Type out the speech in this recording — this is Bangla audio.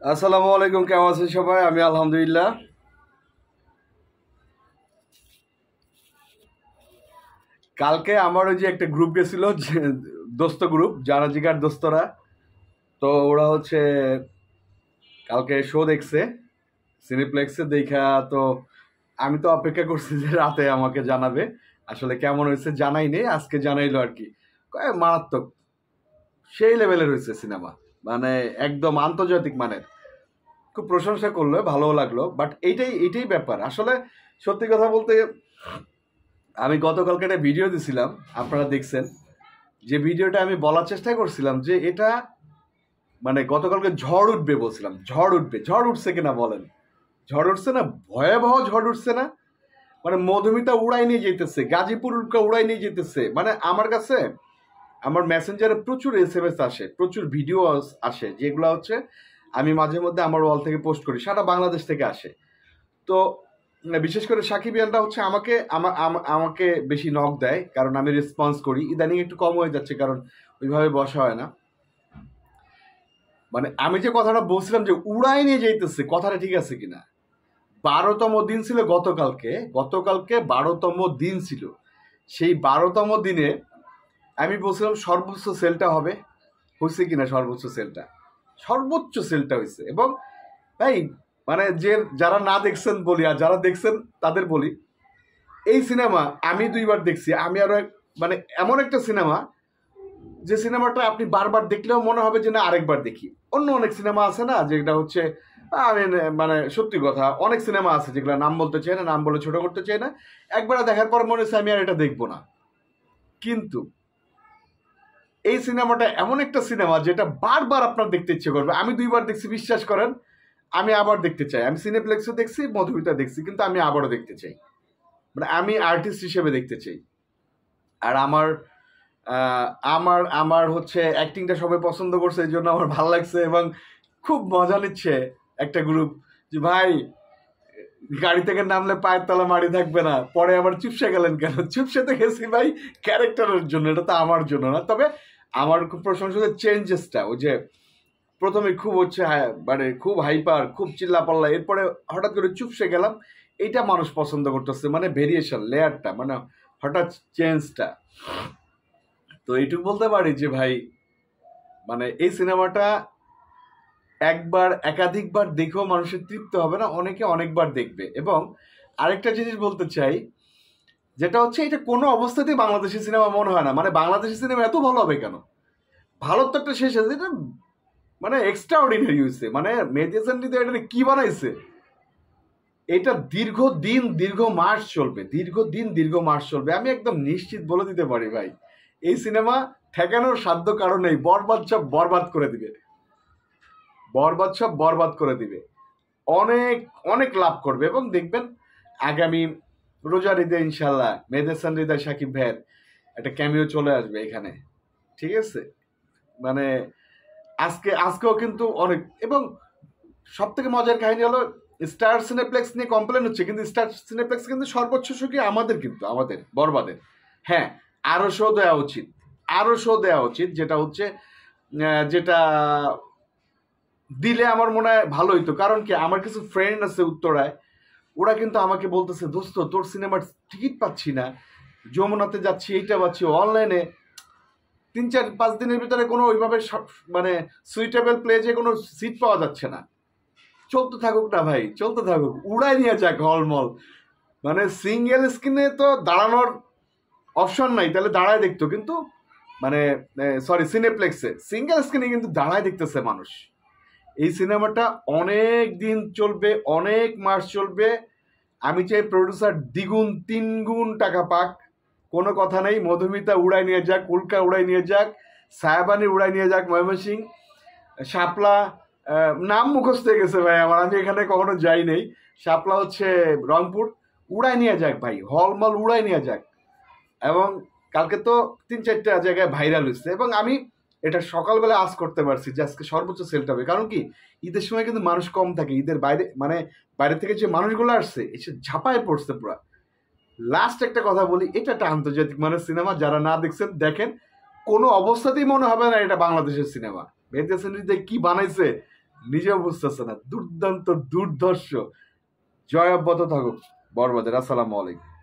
আসসালামু আলাইকুম, কেমন আছেন সবাই? আমি আলহামদুলিল্লাহ। কালকে আমার ওই যে একটা গ্রুপ গেছিল, দোস্ত গ্রুপ, জানা জিগার দোস্তরা। তো ওরা হচ্ছে কালকে শো দেখছে সিনেপ্লেক্সে দেখা। তো আমি তো অপেক্ষা করছি যে রাতে আমাকে জানাবে আসলে কেমন হয়েছে। জানাই নেই, আজকে জানাইলো আর কি। মারাত্মক, সেই লেভেলের হয়েছে সিনেমা, মানে একদম আন্তর্জাতিক মানের। খুব প্রশংসা করলো, ভালোও লাগলো। বাট এইটাই এইটাই ব্যাপার আসলে। সত্যি কথা বলতে, আমি গতকালকে একটা ভিডিও দিছিলাম, আপনারা দেখছেন। যে ভিডিওটা আমি বলার চেষ্টা করছিলাম যে এটা মানে গতকালকে ঝড় উঠবে বলছিলাম, ঝড় উঠবে। ঝড় উঠছে কিনা বলেন? ঝড় উঠছে না, ভয়াবহ ঝড় উঠছে না? মানে মধুমিতা উড়াই নিয়ে যেতেছে, গাজীপুর উড়াই নিয়ে যেতেছে। মানে আমার কাছে, আমার মেসেঞ্জারে প্রচুর SMS আসে, প্রচুর ভিডিও আসে, যেগুলো হচ্ছে আমি মাঝে মধ্যে আমার ওয়াল থেকে পোস্ট করি, সারা বাংলাদেশ থেকে আসে। তো বিশেষ করে সাকিবিয়ানরা হচ্ছে আমাকে আমাকে বেশি নক দেয়, কারণ আমি রেসপন্স করি। ইদানিং একটু কম হয়ে যাচ্ছে, কারণ ওইভাবে বসা হয় না। মানে আমি যে কথাটা বলছিলাম যে উড়াই নিয়ে যাইতেছে, কথাটা ঠিক আছে কিনা? 12তম দিন ছিল গতকালকে, গতকালকে 12তম দিন ছিল। সেই 12তম দিনে আমি বলছিলাম সর্বোচ্চ সেলটা হবে, হয়েছে কিনা? সর্বোচ্চ সেলটা, সর্বোচ্চ সেলটা হয়েছে। এবং ভাই, মানে যে যারা না দেখছেন বলি, আর যারা দেখছেন তাদের বলি, এই সিনেমা আমি 2বার দেখছি। আমি আরো মানে এমন একটা সিনেমা, যে সিনেমাটা আপনি বারবার দেখলেও মনে হবে যে না আরেকবার দেখি। অন্য অনেক সিনেমা আছে না, যেটা হচ্ছে আমি মানে সত্যি কথা, অনেক সিনেমা আছে যেগুলো নাম বলতে চাই না, নাম বলে ছোট করতে চাই না, একবার দেখার পর মনে হচ্ছে আমি আর এটা দেখবো না। কিন্তু এই সিনেমাটা এমন একটা সিনেমা যেটা বারবার আপনার দেখতে ইচ্ছে করবে। আমি 2বার দেখছি, বিশ্বাস করেন। আমি আবার দেখতে চাই। আমি সিনেপ্লেক্সে দেখছি, মধুমিতা দেখছি, কিন্তু আমি আবারও দেখতে চাই। মানে আমি আর্টিস্ট হিসেবে দেখতে চাই। আর আমার আমার আমার হচ্ছে অ্যাক্টিংটা সবাই পছন্দ করছে, এই জন্য আমার ভালো লাগছে। এবং খুব মজা নিচ্ছে একটা গ্রুপ, যে ভাই গাড়ি থেকে নামলে পায়ের তলা মারি থাকবে না, পরে আবার চুপসে গেলেন কেন? চুপসে তো গেছি ভাই ক্যারেক্টারের জন্য, এটা তো আমার জন্য না। তবে আমার খুব প্রশংসা চেঞ্জেসটা, ওই যে প্রথমে খুব হচ্ছে মানে খুব হাইপার, খুব চিল্লাপাল্লা, এরপরে হঠাৎ করে চুপসে গেলাম, এইটা মানুষ পছন্দ করতেছে। মানে ভেরিয়েশন, লেয়ারটা, মানে হঠাৎ চেঞ্জটা। তো এইটুকু বলতে পারি যে ভাই, মানে এই সিনেমাটা একবার একাধিকবার দেখেও মানুষের তৃপ্ত হবে না, অনেকে অনেকবার দেখবে। এবং আরেকটা জিনিস বলতে চাই, যেটা হচ্ছে এটা কোনো অবস্থাতেই বাংলাদেশি সিনেমা মনে হয় না। মানে বাংলাদেশি সিনেমা এত ভালো হবে কেন? ভালো তো একটা শেষ আছে, এটা মানে এক্সট্রা অর্ডিনারি হয়েছে। মানে মেহেদী হাসান হৃদয় এটা কি বানাইছে, এটা দীর্ঘদিন দীর্ঘ মাস চলবে, দীর্ঘদিন দীর্ঘ মাস চলবে। আমি একদম নিশ্চিত বলে দিতে পারি ভাই, এই সিনেমা ঠেকানোর সাধ্য কারণ নেই। বরবাদ সব বরবাদ করে দিবে, বরবাদ সব বরবাদ করে দিবে। অনেক অনেক লাভ করবে। এবং দেখবেন আগামী রোজার ঈদে ইনশাল্লাহ মেহেদী হাসান হৃদয় সাকিব ভাইয়ের একটা ক্যামিও চলে আসবে এখানে, ঠিক আছে? মানে আজকেও কিন্তু অনেক। এবং সব থেকে মজার কাহিনী হলো, স্টার সিনেপ্লেক্স নিয়ে কমপ্লেন হচ্ছে, কিন্তু স্টার সিনেপ্লেক্স কিন্তু সর্বোচ্চ সুখী আমাদের, কিন্তু আমাদের বরবাদের। হ্যাঁ, আরো শো দেওয়া উচিত, আরো শো দেওয়া উচিত। যেটা হচ্ছে যেটা দিলে আমার মনে হয় ভালো হইতো। কারণ কি, আমার কিছু ফ্রেন্ড আছে উত্তরায়, ওরা কিন্তু আমাকে বলতেছে, দোস্ত তোর সিনেমার টিকিট পাচ্ছি না, যমুনাতে যাচ্ছি, এইটা পাচ্ছি, অনলাইনে 3-4-5 দিনের ভিতরে কোনো ওইভাবে মানে সুইটেবল প্লেজে কোনো সিট পাওয়া যাচ্ছে না। চলতে থাকুক না ভাই, চলতে থাকুক, উড়াই নিয়ে যাক হলমল। মানে সিঙ্গেল স্ক্রিনে তো দাঁড়ানোর অপশন নাই, তাহলে দাঁড়ায় দেখতো। কিন্তু মানে সরি, সিনেপ্লেক্সে সিঙ্গেল স্ক্রিনে কিন্তু দাঁড়ায় দেখতেছে মানুষ। এই সিনেমাটা অনেক দিন চলবে, অনেক মাস চলবে। আমি চাই প্রডিউসার দ্বিগুণ 3 গুণ টাকা পাক, কোনো কথা নেই। মধুমিতা উড়াই নিয়ে যাক, উল্কা উড়াই নিয়ে যাক, সায়াবানি উড়াই নিয়ে যাক ময়মনসিং, শাপলা নাম মুখস্থ হয়ে গেছে ভাই আমার, আমি এখানে কখনো যাই নেই। শাপলা হচ্ছে রংপুর, উড়াই নিয়ে যাক ভাই, হলমল উড়াই নিয়ে যাক। এবং কালকে তো 3-4টা জায়গায় ভাইরাল হয়েছে। এবং আমি এটা সকালবেলা আজ করতে পারছি যে আজকে সর্বোচ্চ সেলটা হবে। কারণ কি, ঈদের সময় কিন্তু মানুষ কম থাকে। ঈদের বাইরে, মানে বাইরে থেকে যে মানুষগুলো আসছে এসে ঝাঁপায় পড়ছে পুরা। লাস্ট একটা কথা বলি, এটা একটা আন্তর্জাতিক মানের সিনেমা, যারা না দেখছেন দেখেন। কোনো অবস্থাতেই মনে হবে না এটা বাংলাদেশের সিনেমা। মেহেদী হাসান হৃদয় কি বানাইছে, নিজেও বুঝতেছে না। দুর্দান্ত দুর্ধর্ষ। জয় অব্যাহত থাকুক বরবাদের। আসসালামু আলাইকুম।